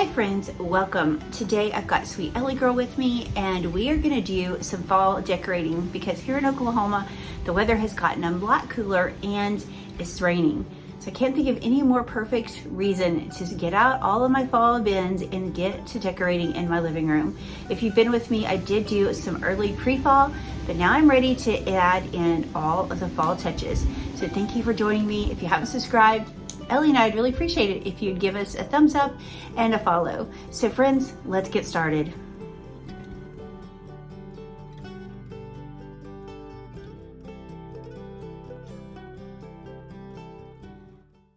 Hi friends, welcome. Today I've got Sweet Ellie Girl with me and we are gonna do some fall decorating because here in Oklahoma, the weather has gotten a lot cooler and it's raining. So I can't think of any more perfect reason to get out all of my fall bins and get to decorating in my living room. If you've been with me, I did do some early pre-fall, but now I'm ready to add in all of the fall touches. So thank you for joining me. If you haven't subscribed, Ellie and I'd really appreciate it if you'd give us a thumbs up and a follow. So friends, let's get started.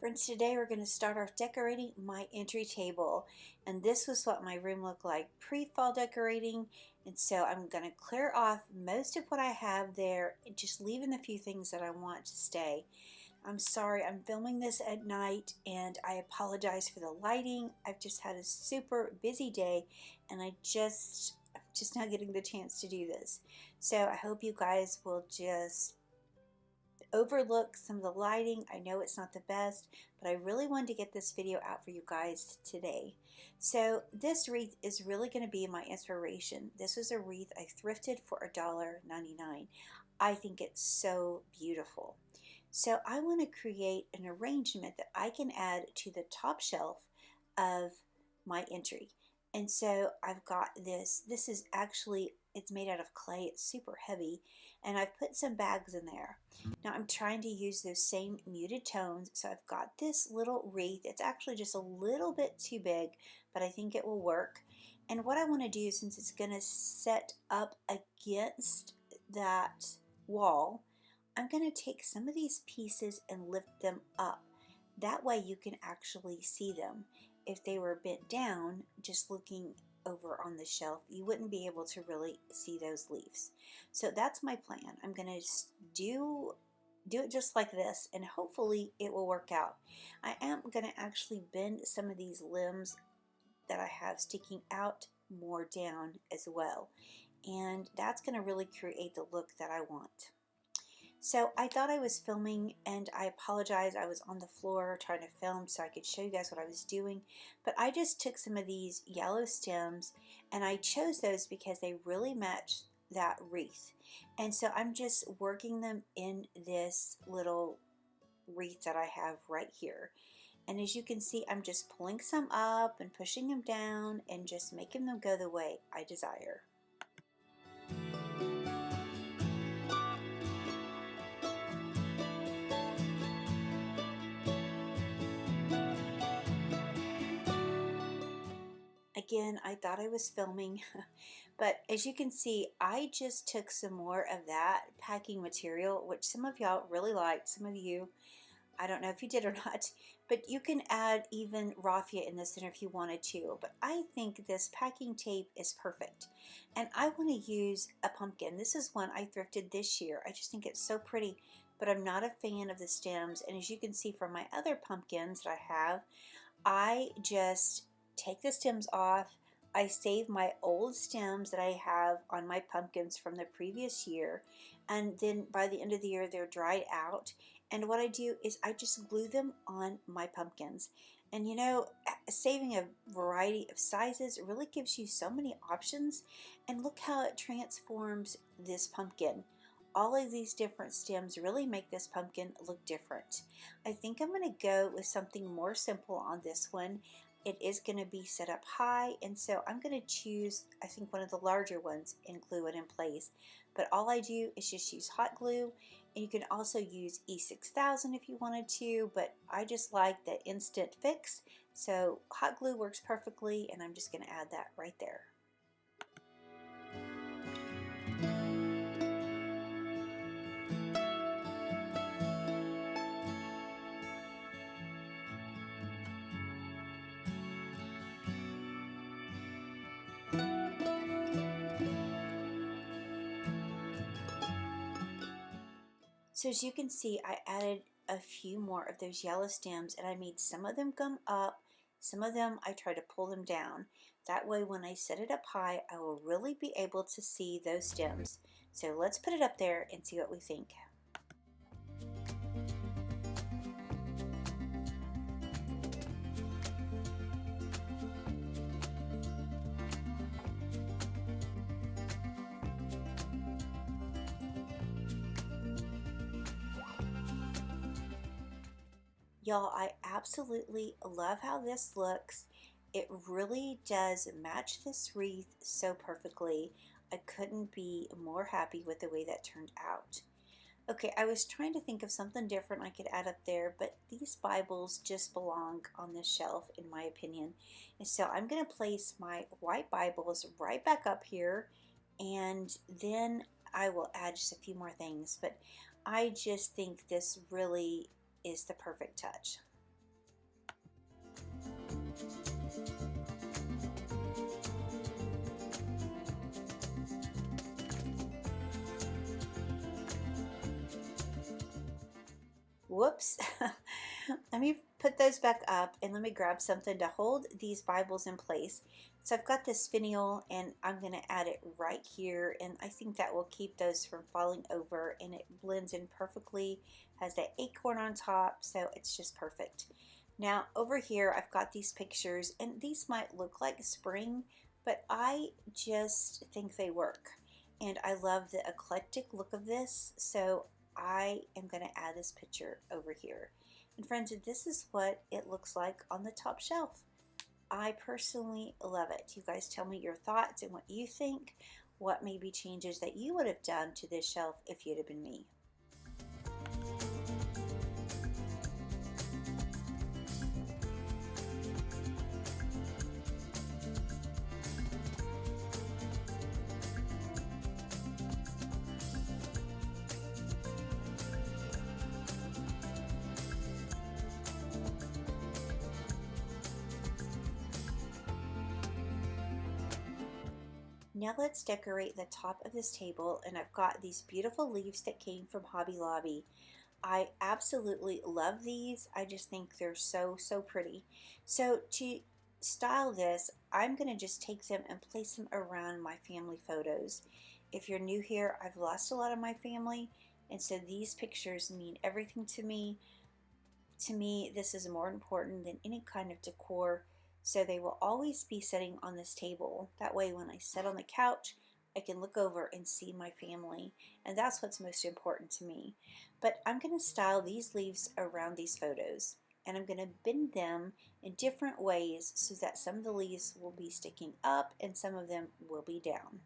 Friends, today we're going to start off decorating my entry table. And this was what my room looked like pre-fall decorating. And so I'm going to clear off most of what I have there, just leaving the few things that I want to stay. I'm sorry, I'm filming this at night and I apologize for the lighting. I've just had a super busy day and I'm just not getting the chance to do this. So I hope you guys will just overlook some of the lighting. I know it's not the best, but I really wanted to get this video out for you guys today. So this wreath is really going to be my inspiration. This was a wreath I thrifted for $1.99. I think it's so beautiful. So I want to create an arrangement that I can add to the top shelf of my entry. And so I've got this. This is actually, it's made out of clay. It's super heavy. And I've put some bags in there. Now I'm trying to use those same muted tones. So I've got this little wreath. It's actually just a little bit too big, but I think it will work. And what I want to do, since it's going to set up against that wall, I'm going to take some of these pieces and lift them up. That way you can actually see them. If they were bent down, just looking over on the shelf, you wouldn't be able to really see those leaves. So that's my plan. I'm going to do it just like this, and hopefully it will work out. I am going to actually bend some of these limbs that I have sticking out more down as well. And that's going to really create the look that I want. So I thought I was filming, and I apologize. I was on the floor trying to film so I could show you guys what I was doing. But I just took some of these yellow stems, and I chose those because they really match that wreath. And so I'm just working them in this little wreath that I have right here. And as you can see, I'm just pulling some up and pushing them down and just making them go the way I desire. Again, I thought I was filming, but as you can see, I just took some more of that packing material, which some of y'all really liked. Some of you, I don't know if you did or not, but you can add even raffia in the center if you wanted to. But I think this packing tape is perfect. And I want to use a pumpkin. This is one I thrifted this year. I just think it's so pretty, but I'm not a fan of the stems. And as you can see from my other pumpkins that I have, I just take the stems off. I save my old stems that I have on my pumpkins from the previous year, and then by the end of the year they're dried out, and what I do is I just glue them on my pumpkins. And you know, saving a variety of sizes really gives you so many options. And look how it transforms this pumpkin. All of these different stems really make this pumpkin look different. I think I'm going to go with something more simple on this one. It is going to be set up high, and so I'm going to choose, I think, one of the larger ones and glue it in place. But all I do is just use hot glue, and you can also use E6000 if you wanted to, but I just like the instant fix. So hot glue works perfectly, and I'm just going to add that right there. So as you can see, I added a few more of those yellow stems, and I made some of them come up, some of them I try to pull them down. That way when I set it up high, I will really be able to see those stems. So let's put it up there and see what we think. Y'all, I absolutely love how this looks. It really does match this wreath so perfectly. I couldn't be more happy with the way that turned out. Okay, I was trying to think of something different I could add up there, but these Bibles just belong on this shelf, in my opinion. And so I'm going to place my white Bibles right back up here, and then I will add just a few more things. But I just think this really is the perfect touch. Whoops. Let me put those back up and let me grab something to hold these Bibles in place. So I've got this finial and I'm going to add it right here, and I think that will keep those from falling over, and it blends in perfectly, has that acorn on top, so it's just perfect. Now over here I've got these pictures, and these might look like spring, but I just think they work. And I love the eclectic look of this, so I am going to add this picture over here. And friends, this is what it looks like on the top shelf. I personally love it. You guys tell me your thoughts and what you think. What maybe changes that you would have done to this shelf if you'd have been me. Now let's decorate the top of this table, and I've got these beautiful leaves that came from Hobby Lobby. I absolutely love these. I just think they're so pretty. So to style this, I'm going to just take them and place them around my family photos. If you're new here, I've lost a lot of my family, and so these pictures mean everything to me. To me, this is more important than any kind of decor, so they will always be sitting on this table. That way when I sit on the couch, I can look over and see my family, and that's what's most important to me. But I'm going to style these leaves around these photos, and I'm going to bend them in different ways so that some of the leaves will be sticking up and some of them will be down.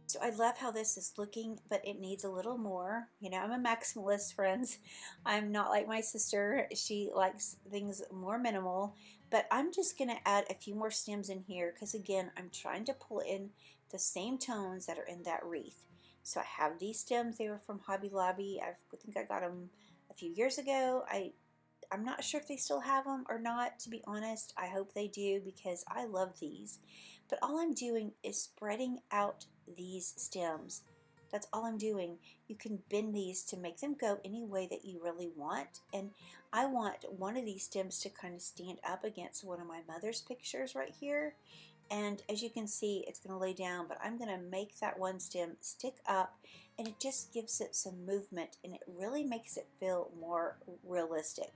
So I love how this is looking, but it needs a little more. You know, I'm a maximalist, friends. I'm not like my sister. She likes things more minimal, but I'm just going to add a few more stems in here because, again, I'm trying to pull in the same tones that are in that wreath. So I have these stems. They were from Hobby Lobby. I think I got them a few years ago. I'm not sure if they still have them or not, to be honest. I hope they do because I love these. But all I'm doing is spreading out these stems. That's all I'm doing. You can bend these to make them go any way that you really want. And I want one of these stems to kind of stand up against one of my mother's pictures right here. And as you can see, it's going to lay down, but I'm going to make that one stem stick up, and it just gives it some movement, and it really makes it feel more realistic.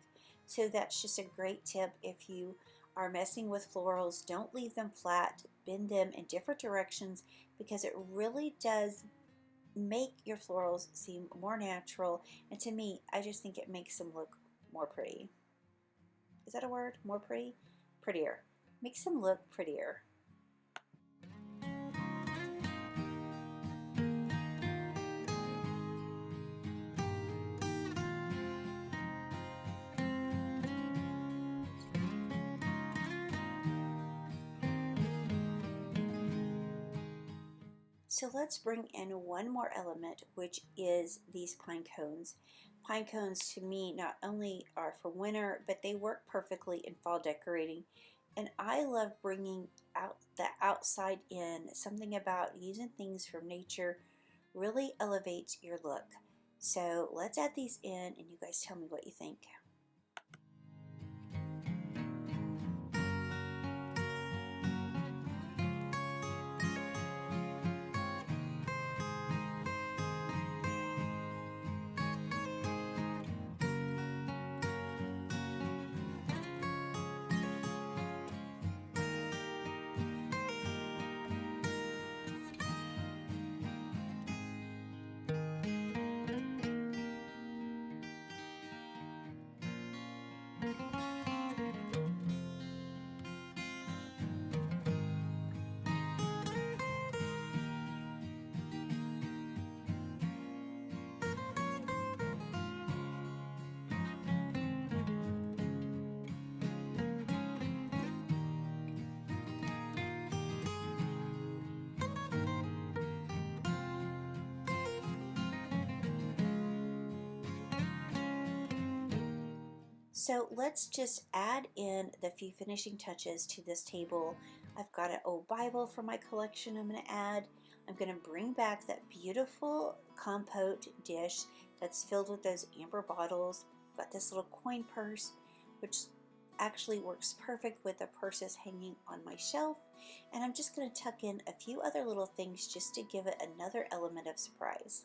So that's just a great tip if you are messing with florals. Don't leave them flat, bend them in different directions, because it really does make your florals seem more natural. And to me, I just think it makes them look more pretty. Is that a word? More pretty? Prettier. Makes them look prettier. So let's bring in one more element, which is these pine cones. Pine cones to me not only are for winter, but they work perfectly in fall decorating. And I love bringing out the outside in. Something about using things from nature really elevates your look. So let's add these in and you guys tell me what you think. So let's just add in the few finishing touches to this table. I've got an old Bible for my collection I'm going to add. I'm going to bring back that beautiful compote dish that's filled with those amber bottles. I've got this little coin purse, which actually works perfect with the purses hanging on my shelf. And I'm just going to tuck in a few other little things just to give it another element of surprise.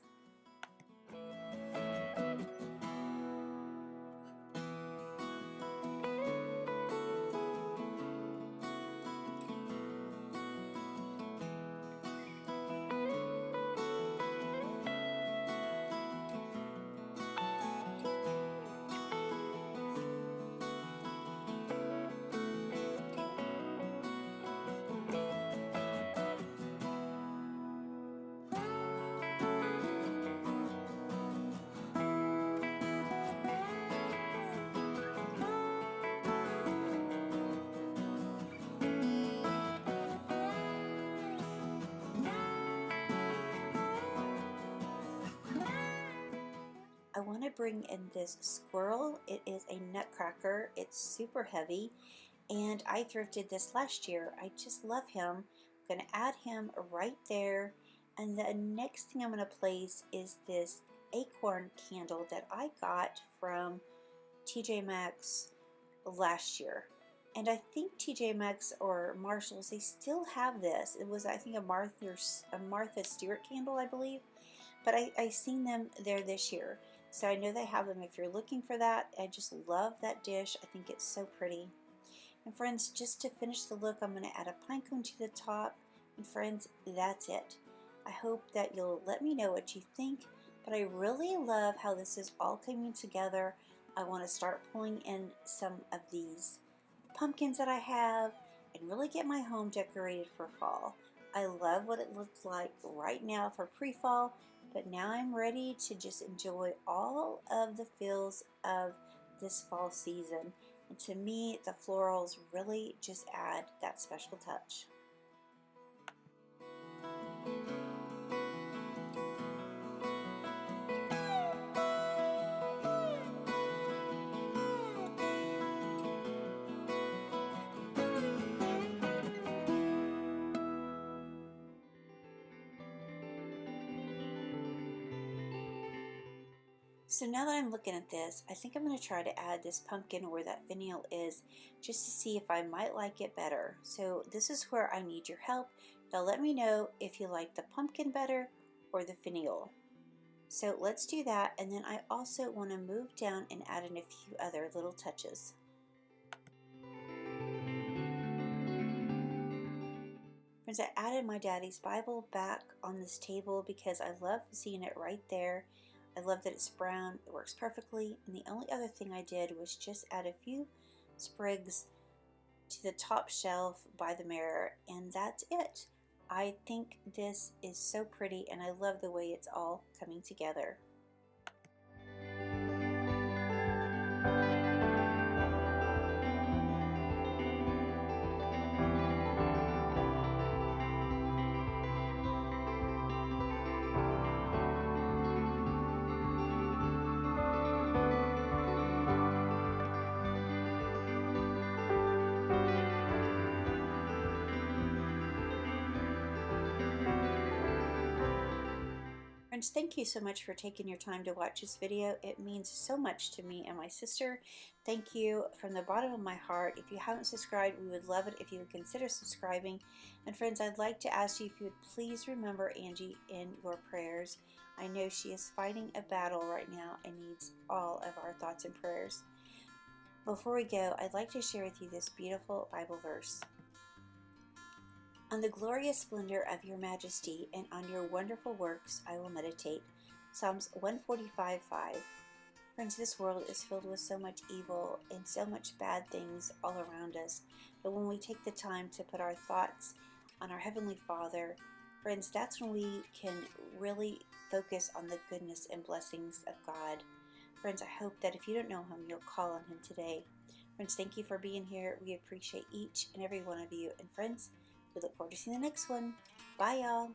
I want to bring in this squirrel. It is a nutcracker. It's super heavy, and I thrifted this last year. I just love him. I'm going to add him right there, and the next thing I'm going to place is this acorn candle that I got from TJ Maxx last year. And I think TJ Maxx or Marshalls, they still have this. It was, I think, a Martha Stewart candle, I believe. But I seen them there this year. So I know they have them if you're looking for that. I just love that dish. I think it's so pretty. And friends, just to finish the look, I'm going to add a pine cone to the top. And friends, that's it. I hope that you'll let me know what you think. But I really love how this is all coming together. I want to start pulling in some of these pumpkins that I have and really get my home decorated for fall. I love what it looks like right now for pre-fall. But now I'm ready to just enjoy all of the feels of this fall season. And to me, the florals really just add that special touch. So now that I'm looking at this, I think I'm going to try to add this pumpkin where that finial is, just to see if I might like it better. So this is where I need your help. Now let me know if you like the pumpkin better or the finial. So let's do that, and then I also want to move down and add in a few other little touches. Friends, I added my daddy's Bible back on this table because I love seeing it right there. I love that it's brown, it works perfectly, and the only other thing I did was just add a few sprigs to the top shelf by the mirror, and that's it. I think this is so pretty, and I love the way it's all coming together. Friends, thank you so much for taking your time to watch this video. It means so much to me and my sister. Thank you from the bottom of my heart. If you haven't subscribed, we would love it if you would consider subscribing. And friends, I'd like to ask you if you would please remember Angie in your prayers. I know she is fighting a battle right now and needs all of our thoughts and prayers. Before we go, I'd like to share with you this beautiful Bible verse. On the glorious splendor of your majesty and on your wonderful works I will meditate. Psalms 145:5. Friends, this world is filled with so much evil and so much bad things all around us. But when we take the time to put our thoughts on our Heavenly Father, friends, that's when we can really focus on the goodness and blessings of God. Friends, I hope that if you don't know Him, you'll call on Him today. Friends, thank you for being here. We appreciate each and every one of you. And friends, we look forward to seeing the next one. Bye, y'all.